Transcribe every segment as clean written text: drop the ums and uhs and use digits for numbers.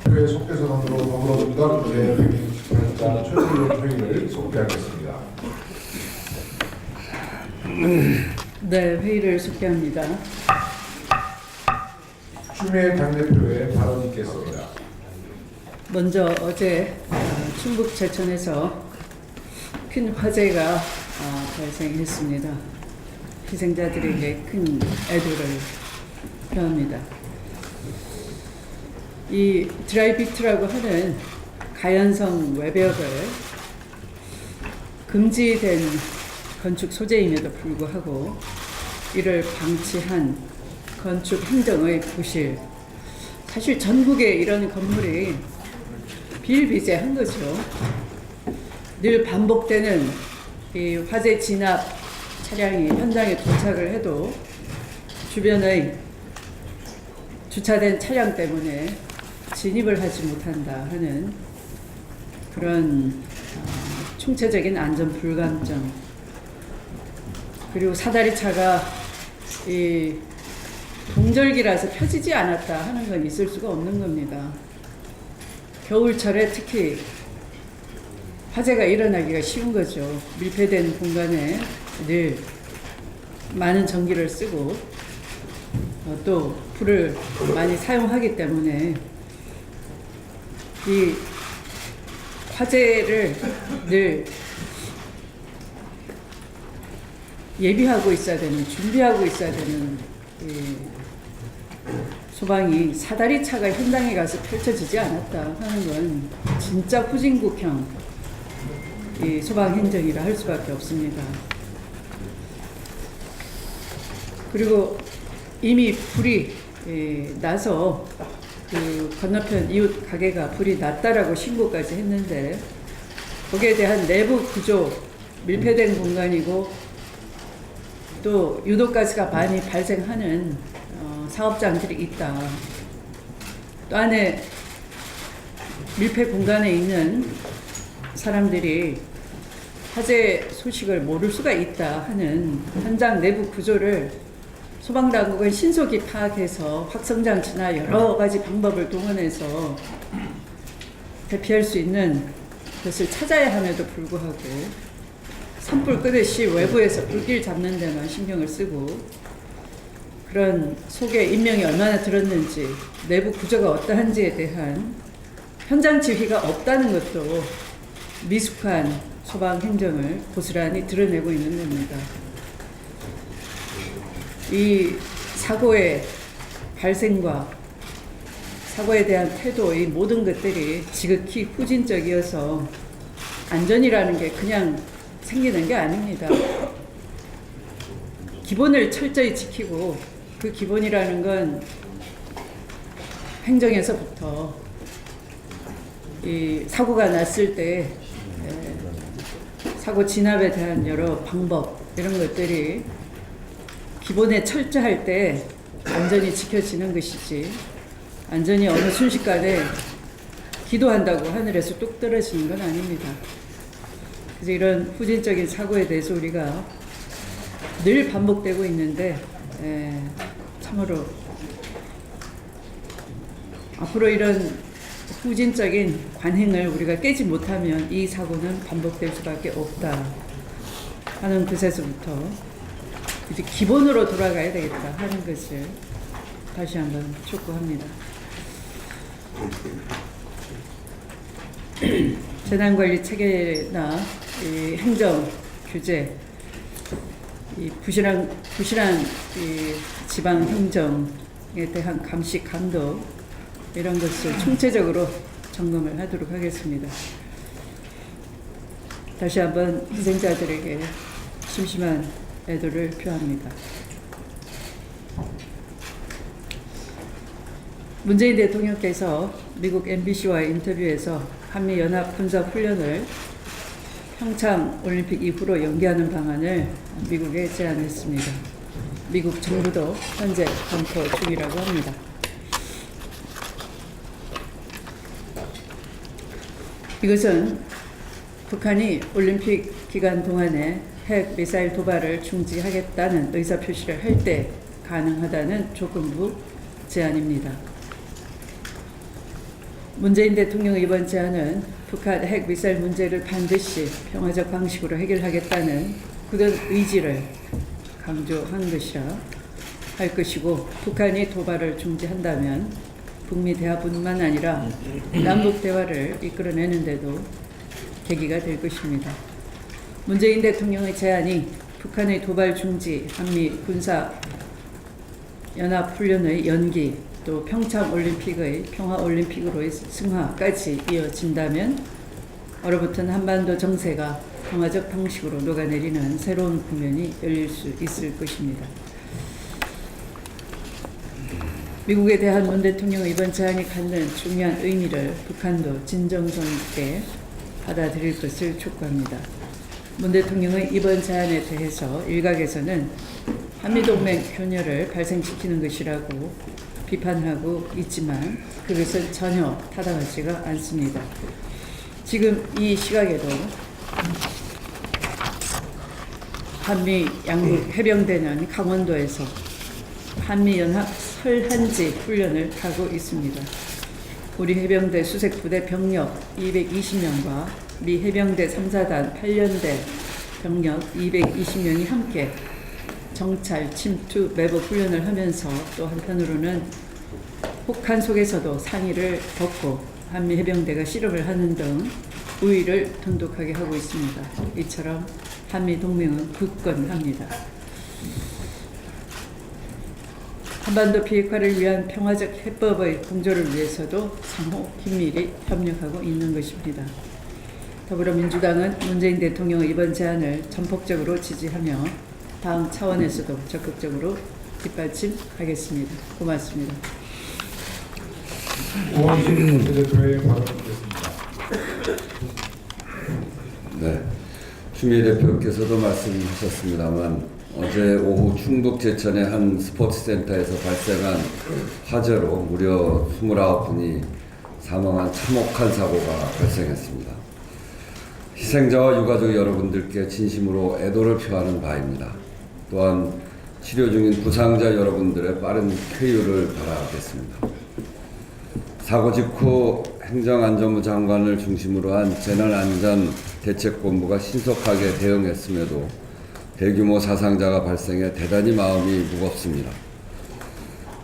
교회 속대선언으로 더불어민주당 제124 최종적 회의를 속개하겠습니다. 네, 회의를 속개합니다. 추미애 당대표의 발언이 있겠습니다. 먼저 어제 충북 제천에서 큰 화재가 발생했습니다. 희생자들에게 큰 애도를 표합니다. 이 드라이비트라고 하는 가연성 외벽을 금지된 건축 소재임에도 불구하고 이를 방치한 건축 행정의 부실, 사실 전국에 이런 건물이 비일비재한 거죠. 늘 반복되는 이 화재 진압 차량이 현장에 도착을 해도 주변의 주차된 차량 때문에 진입을 하지 못한다 하는 그런 총체적인 안전 불감점, 그리고 사다리차가 이 동절기라서 펴지지 않았다 하는 건 있을 수가 없는 겁니다. 겨울철에 특히 화재가 일어나기가 쉬운 거죠. 밀폐된 공간에 늘 많은 전기를 쓰고 또 불을 많이 사용하기 때문에 이 화재를 늘 예비하고 있어야 되는, 준비하고 있어야 되는 소방이 사다리차가 현장에 가서 펼쳐지지 않았다 하는 건 진짜 후진국형 이 소방 행정이라 할 수밖에 없습니다. 그리고 이미 불이 나서 그 건너편 이웃 가게가 불이 났다라고 신고까지 했는데 거기에 대한 내부 구조, 밀폐된 공간이고 또 유독가스가 많이 발생하는 사업장들이 있다. 또 안에 밀폐 공간에 있는 사람들이 화재 소식을 모를 수가 있다 하는 현장 내부 구조를 소방당국은 신속히 파악해서 확성장치나 여러 가지 방법을 동원해서 대피할 수 있는 것을 찾아야 함에도 불구하고 산불 끄듯이 외부에서 불길 잡는 데만 신경을 쓰고 그런 속에 인명이 얼마나 들었는지, 내부 구조가 어떠한지에 대한 현장 지휘가 없다는 것도 미숙한 소방 행정을 고스란히 드러내고 있는 겁니다. 이 사고의 발생과 사고에 대한 태도, 이 모든 것들이 지극히 후진적이어서 안전이라는 게 그냥 생기는 게 아닙니다. 기본을 철저히 지키고 그 기본이라는 건 행정에서부터 이 사고가 났을 때 사고 진압에 대한 여러 방법 이런 것들이 기본에 철저할 때 안전이 지켜지는 것이지, 안전이 어느 순식간에 기도한다고 하늘에서 뚝 떨어지는 건 아닙니다. 그래서 이런 후진적인 사고에 대해서 우리가 늘 반복되고 있는데 참으로 앞으로 이런 후진적인 관행을 우리가 깨지 못하면 이 사고는 반복될 수밖에 없다 하는 것에서부터 이제 기본으로 돌아가야 되겠다 하는 것을 다시 한번 촉구합니다. 재난관리 체계나 이 행정 규제, 이 부실한 이 지방 행정에 대한 감시 감독 이런 것을 총체적으로 점검을 하도록 하겠습니다. 다시 한번 희생자들에게 심심한 애도를 표합니다. 문재인 대통령께서 미국 MBC와의 인터뷰에서 한미연합 군사훈련을 평창 올림픽 이후로 연기하는 방안을 미국에 제안했습니다. 미국 정부도 현재 검토 중이라고 합니다. 이것은 북한이 올림픽 기간 동안에 핵 미사일 도발을 중지하겠다는 의사표시를 할 때 가능하다는 조건부 제안입니다. 문재인 대통령의 이번 제안은 북한 핵미사일 문제를 반드시 평화적 방식으로 해결하겠다는 굳은 의지를 강조한 것이라 할 것이고, 북한이 도발을 중지한다면 북미 대화뿐만 아니라 남북 대화를 이끌어내는 데도 계기가 될 것입니다. 문재인 대통령의 제안이 북한의 도발 중지, 한미 군사 연합 훈련의 연기, 또 평창 올림픽의 평화 올림픽으로의 승화까지 이어진다면 얼어붙은 한반도 정세가 평화적 방식으로 녹아내리는 새로운 국면이 열릴 수 있을 것입니다. 미국에 대한 문 대통령의 이번 제안이 갖는 중요한 의미를 북한도 진정성 있게 받아들일 것을 촉구합니다. 문 대통령의 이번 제안에 대해서 일각에서는 한미동맹 균열을 발생시키는 것이라고 비판하고 있지만 그것은 전혀 타당하지가 않습니다. 지금 이 시각에도 한미 양국 해병대는 강원도에서 한미연합 설한지 훈련을 하고 있습니다. 우리 해병대 수색부대 병력 220명과 미 해병대 3사단 8년대 병력 220명이 함께 정찰, 침투, 매복 훈련을 하면서 또 한편으로는 혹한 속에서도 상의를 벗고 한미 해병대가 실험을 하는 등 우위를 돈독하게 하고 있습니다. 이처럼 한미 동맹은 굳건합니다. 한반도 비핵화를 위한 평화적 해법의 공조를 위해서도 상호 긴밀히 협력하고 있는 것입니다. 더불어민주당은 문재인 대통령의 이번 제안을 전폭적으로 지지하며 다음 차원에서도 적극적으로 뒷받침하겠습니다. 고맙습니다. 우원식 원내대표의 발언 듣겠습니다. 네, 추미애 대표께서도 말씀하셨습니다만 어제 오후 충북 제천의 한 스포츠센터에서 발생한 화재로 무려 29분이 사망한 참혹한 사고가 발생했습니다. 희생자와 유가족 여러분들께 진심으로 애도를 표하는 바입니다. 또한 치료 중인 부상자 여러분들의 빠른 쾌유를 바라겠습니다. 사고 직후 행정안전부 장관을 중심으로 한 재난안전대책본부가 신속하게 대응했음에도 대규모 사상자가 발생해 대단히 마음이 무겁습니다.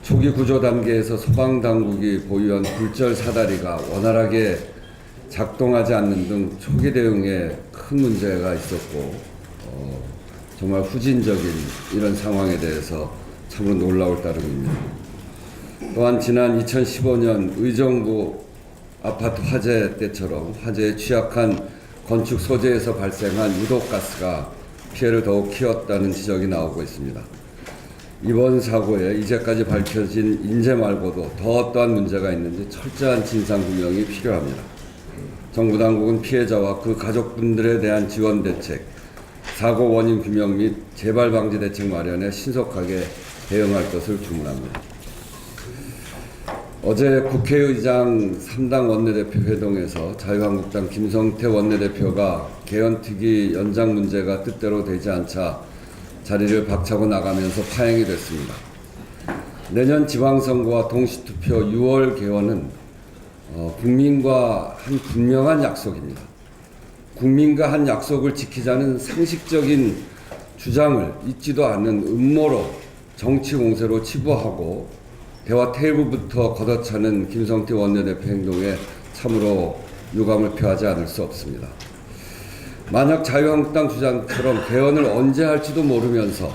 초기 구조 단계에서 소방당국이 보유한 굴절 사다리가 원활하게 작동하지 않는 등 초기 대응에 큰 문제가 있었고 정말 후진적인 이런 상황에 대해서 참으로 놀라울 따름입니다. 또한 지난 2015년 의정부 아파트 화재 때처럼 화재에 취약한 건축 소재에서 발생한 유독가스가 피해를 더욱 키웠다는 지적이 나오고 있습니다. 이번 사고에 이제까지 밝혀진 인재 말고도 더 어떠한 문제가 있는지 철저한 진상규명이 필요합니다. 정부 당국은 피해자와 그 가족분들에 대한 지원 대책, 사고 원인 규명 및 재발 방지 대책 마련에 신속하게 대응할 것을 주문합니다. 어제 국회의장 3당 원내대표 회동에서 자유한국당 김성태 원내대표가 개헌특위 연장 문제가 뜻대로 되지 않자 자리를 박차고 나가면서 파행이 됐습니다. 내년 지방선거와 동시투표 6월 개헌은 국민과 한 분명한 약속입니다. 국민과 한 약속을 지키자는 상식적인 주장을 잊지도 않는 음모로 정치 공세로 치부하고 대화 테이블부터 걷어차는 김성태 원내대표 행동에 참으로 유감을 표하지 않을 수 없습니다. 만약 자유한국당 주장처럼 개헌을 언제 할지도 모르면서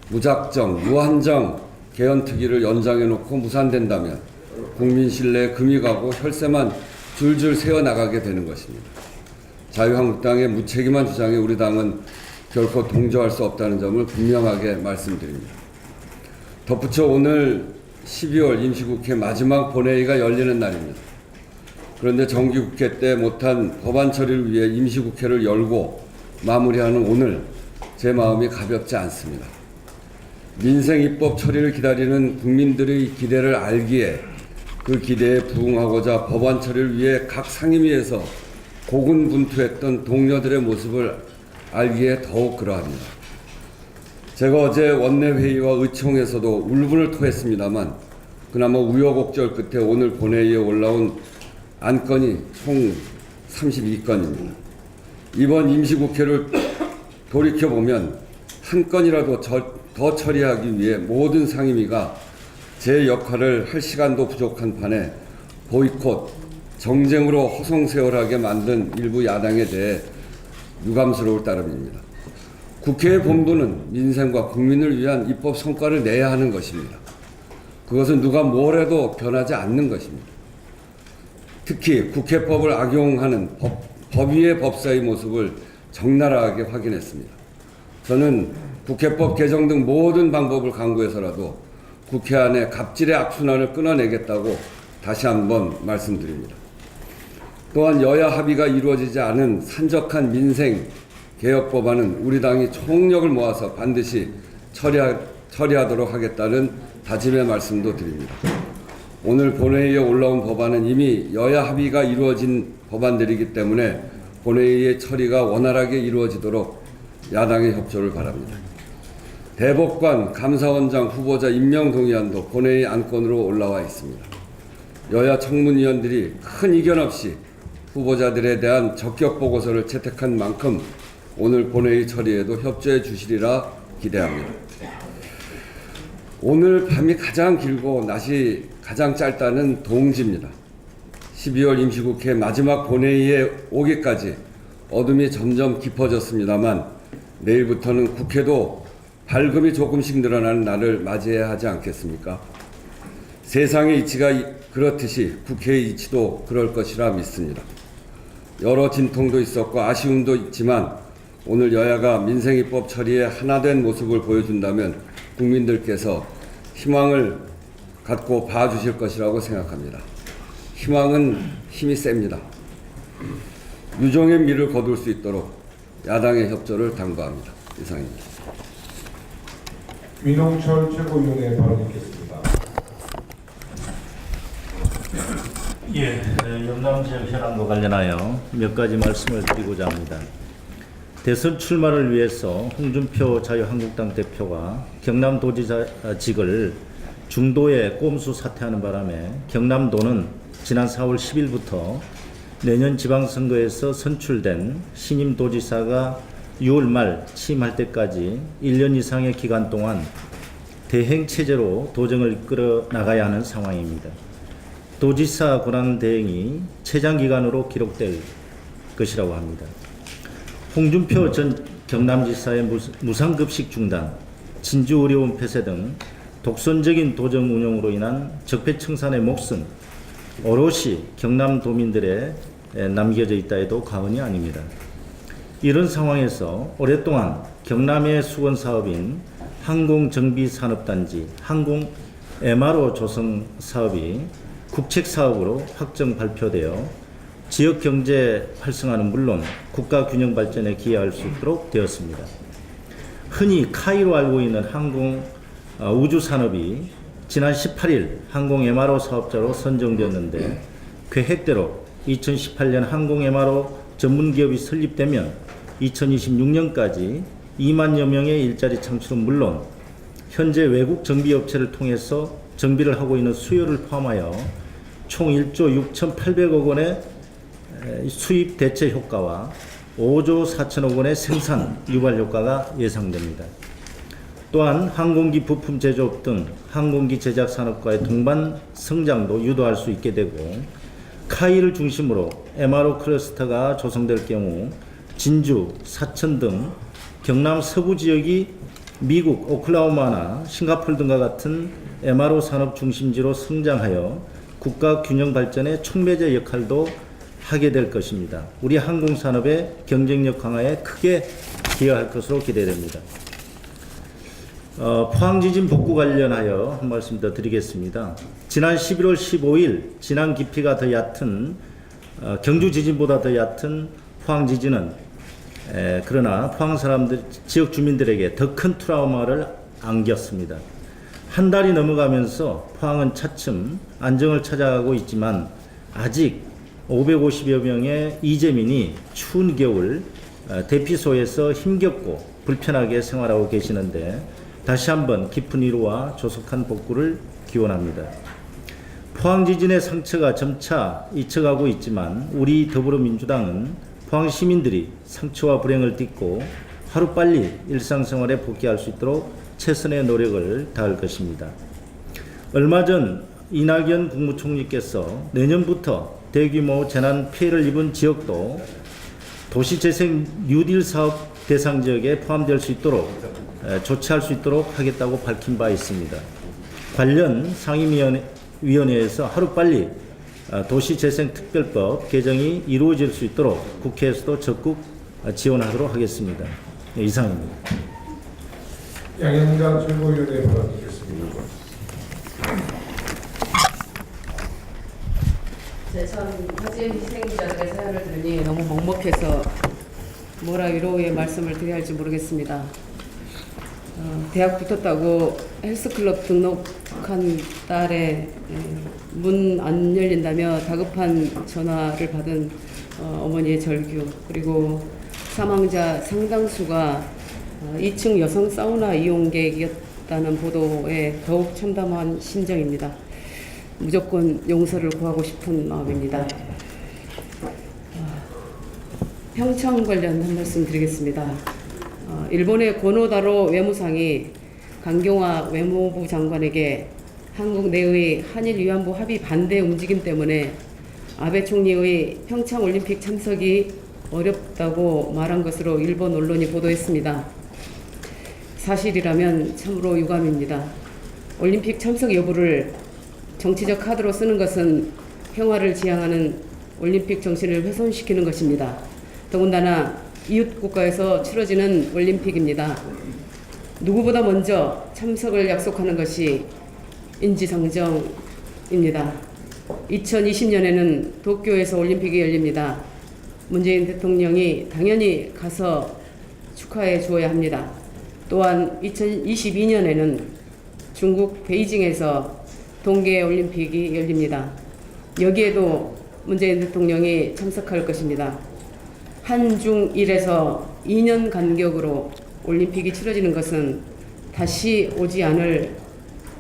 무작정, 무한정 개헌특위를 연장해놓고 무산된다면 국민 신뢰에 금이 가고 혈세만 줄줄 새어나가게 되는 것입니다. 자유한국당의 무책임한 주장에 우리 당은 결코 동조할 수 없다는 점을 분명하게 말씀드립니다. 덧붙여 오늘 12월 임시국회 마지막 본회의가 열리는 날입니다. 그런데 정기국회 때 못한 법안 처리를 위해 임시국회를 열고 마무리하는 오늘 제 마음이 가볍지 않습니다. 민생 입법 처리를 기다리는 국민들의 기대를 알기에 그 기대에 부응하고자 법안 처리를 위해 각 상임위에서 고군분투했던 동료들의 모습을 알기에 더욱 그러합니다. 제가 어제 원내회의와 의총에서도 울분을 토했습니다만 그나마 우여곡절 끝에 오늘 본회의에 올라온 안건이 총 32건입니다. 이번 임시국회를 돌이켜보면 한 건이라도 더 처리하기 위해 모든 상임위가 제 역할을 할 시간도 부족한 판에 보이콧, 정쟁으로 허송세월하게 만든 일부 야당에 대해 유감스러울 따름입니다. 국회의 본분은 민생과 국민을 위한 입법 성과를 내야 하는 것입니다. 그것은 누가 뭘 해도 변하지 않는 것입니다. 특히 국회법을 악용하는 법위의 법사의 모습을 적나라하게 확인했습니다. 저는 국회법 개정 등 모든 방법을 강구해서라도 국회 안에 갑질의 악순환을 끊어내겠다고 다시 한번 말씀드립니다. 또한 여야 합의가 이루어지지 않은 산적한 민생 개혁 법안은 우리 당이 총력을 모아서 반드시 처리하도록 하겠다는 다짐의 말씀도 드립니다. 오늘 본회의에 올라온 법안은 이미 여야 합의가 이루어진 법안들이기 때문에 본회의의 처리가 원활하게 이루어지도록 야당의 협조를 바랍니다. 대법관 감사원장 후보자 임명 동의안도 본회의 안건으로 올라와 있습니다. 여야 청문위원들이 큰 이견 없이 후보자들에 대한 적격 보고서를 채택한 만큼 오늘 본회의 처리에도 협조해 주시리라 기대합니다. 오늘 밤이 가장 길고 낮이 가장 짧다는 동지입니다. 12월 임시국회 마지막 본회의에 오기까지 어둠이 점점 깊어졌습니다만 내일부터는 국회도 밝음이 조금씩 늘어나는 날을 맞이해야 하지 않겠습니까? 세상의 이치가 그렇듯이 국회의 이치도 그럴 것이라 믿습니다. 여러 진통도 있었고 아쉬움도 있지만 오늘 여야가 민생입법 처리에 하나된 모습을 보여준다면 국민들께서 희망을 갖고 봐주실 것이라고 생각합니다. 희망은 힘이 셉니다. 유종의 미를 거둘 수 있도록 야당의 협조를 당부합니다. 이상입니다. 민홍철 최고위원의 발언 있겠습니다. 예, 영남 지역 현안과 관련하여 몇 가지 말씀을 드리고자 합니다. 대선 출마를 위해서 홍준표 자유한국당 대표가 경남도지사직을 중도에 꼼수 사퇴하는 바람에 경남도는 지난 4월 10일부터 내년 지방선거에서 선출된 신임 도지사가 6월 말 취임할 때까지 1년 이상의 기간 동안 대행체제로 도정을 이끌어 나가야 하는 상황입니다. 도지사 권한 대행이 최장기간으로 기록될 것이라고 합니다. 홍준표 전 경남지사의 무상급식 중단, 진주의료원 폐쇄 등 독선적인 도정 운영으로 인한 적폐청산의 몫은 오롯이 경남도민들에 남겨져 있다 해도 과언이 아닙니다. 이런 상황에서 오랫동안 경남의 수건 사업인 항공정비산업단지, 항공 MRO 조성 사업이 국책사업으로 확정 발표되어 지역 경제 활성화는 물론 국가 균형 발전에 기여할 수 있도록 되었습니다. 흔히 카이로 알고 있는 항공 우주 산업이 지난 18일 항공 MRO 사업자로 선정되었는데 계획대로 2018년 항공 MRO 전문 기업이 설립되면 2026년까지 2만여 명의 일자리 창출은 물론 현재 외국 정비업체를 통해서 정비를 하고 있는 수요를 포함하여 총 1조 6,800억 원의 수입 대체 효과와 5조 4천억 원의 생산 유발 효과가 예상됩니다. 또한 항공기 부품 제조업 등 항공기 제작 산업과의 동반 성장도 유도할 수 있게 되고 카이를 중심으로 MRO 클러스터가 조성될 경우 진주, 사천 등 경남 서부 지역이 미국 오클라호마나 싱가포르 등과 같은 MRO 산업 중심지로 성장하여 국가 균형 발전의 촉매제 역할도 하게 될 것입니다. 우리 항공산업의 경쟁력 강화에 크게 기여할 것으로 기대됩니다. 포항지진 복구 관련하여 한 말씀 더 드리겠습니다. 지난 11월 15일 진앙 깊이가 더 얕은 경주 지진보다 더 얕은 포항지진은 그러나 포항 사람들, 지역 주민들에게 더 큰 트라우마를 안겼습니다. 한 달이 넘어가면서 포항은 차츰 안정을 찾아가고 있지만 아직 550여 명의 이재민이 추운 겨울 대피소에서 힘겹고 불편하게 생활하고 계시는데 다시 한번 깊은 위로와 조속한 복구를 기원합니다. 포항 지진의 상처가 점차 잊혀가고 있지만 우리 더불어민주당은 포항 시민들이 상처와 불행을 딛고 하루빨리 일상생활에 복귀할 수 있도록 최선의 노력을 다할 것입니다. 얼마 전 이낙연 국무총리께서 내년부터 대규모 재난 피해를 입은 지역도 도시재생 뉴딜 사업 대상 지역에 포함될 수 있도록 조치할 수 있도록 하겠다고 밝힌 바 있습니다. 관련 상임위원회에서 하루빨리 도시재생특별법 개정이 이루어질 수 있도록 국회에서도 적극 지원하도록 하겠습니다. 네, 이상입니다. 양현장 최고위원의 발언 듣겠습니다. 참 화재 희생자들의 사연을 들으니 너무 먹먹해서 뭐라 위로의 말씀을 드려야 할지 모르겠습니다. 대학 붙었다고 헬스클럽 등록한 딸의 문 안 열린다며 다급한 전화를 받은 어머니의 절규, 그리고 사망자 상당수가 2층 여성 사우나 이용객이었다는 보도에 더욱 참담한 심정입니다. 무조건 용서를 구하고 싶은 마음입니다. 평창 관련 한 말씀 드리겠습니다. 일본의 고노다로 외무상이 강경화 외무부 장관에게 한국 내의 한일 위안부 합의 반대 움직임 때문에 아베 총리의 평창 올림픽 참석이 어렵다고 말한 것으로 일본 언론이 보도했습니다. 사실이라면 참으로 유감입니다. 올림픽 참석 여부를 정치적 카드로 쓰는 것은 평화를 지향하는 올림픽 정신을 훼손시키는 것입니다. 더군다나 이웃 국가에서 치러지는 올림픽입니다. 누구보다 먼저 참석을 약속하는 것이 인지상정입니다. 2020년에는 도쿄에서 올림픽이 열립니다. 문재인 대통령이 당연히 가서 축하해 주어야 합니다. 또한 2022년에는 중국 베이징에서 동계올림픽이 열립니다. 여기에도 문재인 대통령이 참석할 것입니다. 한중일에서 2년 간격으로 올림픽이 치러지는 것은 다시 오지 않을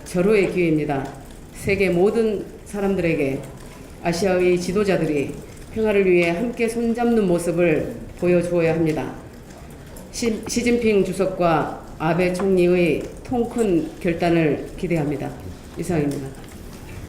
절호의 기회입니다. 세계 모든 사람들에게 아시아의 지도자들이 평화를 위해 함께 손잡는 모습을 보여주어야 합니다. 시진핑 주석과 아베 총리의 통 큰 결단을 기대합니다. 이상입니다.